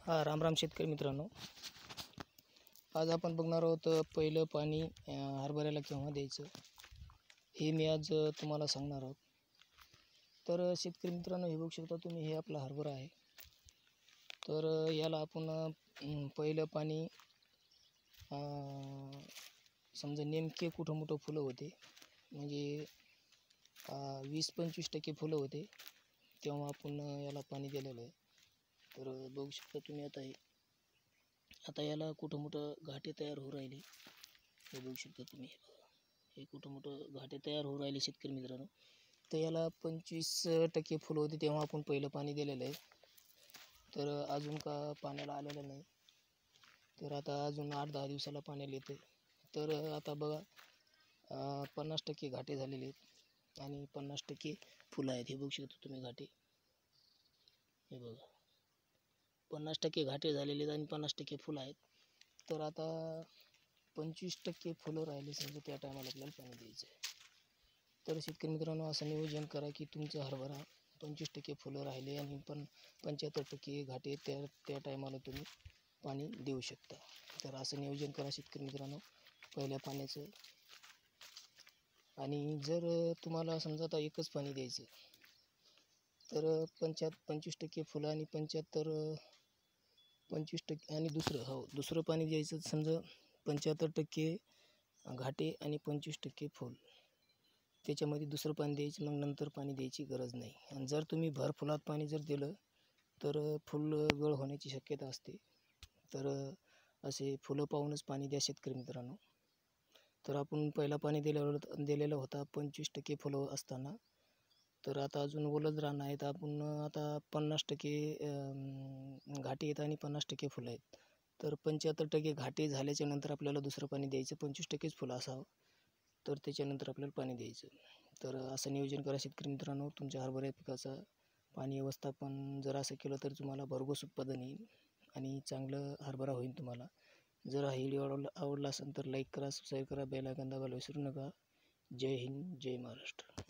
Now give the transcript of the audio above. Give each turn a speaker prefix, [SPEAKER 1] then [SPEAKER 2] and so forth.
[SPEAKER 1] राम शेतकरी मित्रांनो, आज आपण बघणार आहोत पहिलं पाणी हरभऱ्याला केव्हा द्यायचं हे मी आज तुम्हाला सांगणार आहोत. तर शेतकरी मित्रांनो, हे बघू शकता तुम्ही, हे आपला हरभरा आहे. तर याला आपण पहिलं पाणी समजा नेमके कुठं मोठं फुलं होते, म्हणजे 20-25% फुलं होते, तेव्हा आपण याला पाणी दिलेलं आहे. तर बघू शकता तुम्ही, आता याला कुठं मोठं घाटे तयार होऊ राहिले. हे बघू शकता तुम्ही, हे कुठं मोठं घाटे तयार होऊ राहिले शेतकरी मित्रांनो. तर याला 25% फुलं होती तेव्हा आपण पहिलं पाणी दिलेलं आहे. तर अजून का पाण्याला आलेलं नाही. तर आता अजून 8-10 दिवसाला पाण्याला येते. तर आता बघा, 50% घाटे झालेले आहेत आणि 50% फुलं आहेत. हे बघू शकता तुम्ही घाटे, हे बघा, 50% घाटे झालेले आहेत आणि 50% फुलं आहेत. तर आता 25% फुलं राहिले, समजा त्या टायमाला आपल्याला पाणी द्यायचं आहे. तर शेतकरी मित्रांनो, असं नियोजन करा की तुमचा हरभरा 25% फुलं राहिले आणि 75% घाटे, त्या टायमाला तुम्ही पाणी देऊ शकता. तर असं नियोजन करा शेतकरी मित्रांनो पहिल्या पाण्याचं. आणि जर तुम्हाला समजा आता एकच पाणी द्यायचं, तर 25% फुलं आणि 25% आणि दुसरं पाणी द्यायचं. समजा 75% घाटे आणि 25% फुल, त्याच्यामध्ये दुसरं पाणी द्यायचं, मग नंतर पाणी द्यायची गरज नाही. आणि जर तुम्ही भर फुलात पाणी जर दिलं तर फुल गळ होण्याची शक्यता असते. तर असे फुलं पाहूनच पाणी द्या शेतकरी मित्रांनो. तर आपण पहिला पाणी दिलेलं होता 25% फुलं असताना. तर आता अजून ओलंच रान आहेत. आपण आता 50% घाटे आहेत आणि 50% फुलं आहेत. तर 75% घाटे झाल्याच्या नंतर आपल्याला दुसरं पाणी द्यायचं. 25%च फुलं असावं, तर त्याच्यानंतर आपल्याला पाणी द्यायचं. तर असं नियोजन करा शेतकरी मित्रांनो तुमच्या हरभरा पिकाचा. पाणी व्यवस्थापन जर असं केलं तर तुम्हाला भरघोस उत्पादन येईल आणि चांगलं हरभरा होईल तुम्हाला. जर हा व्हिडिओ आवडला असेल तर लाईक करा, सबस्क्राईब करा, बेल आयकॉन दाबायला विसरू नका. जय हिंद, जय महाराष्ट्र.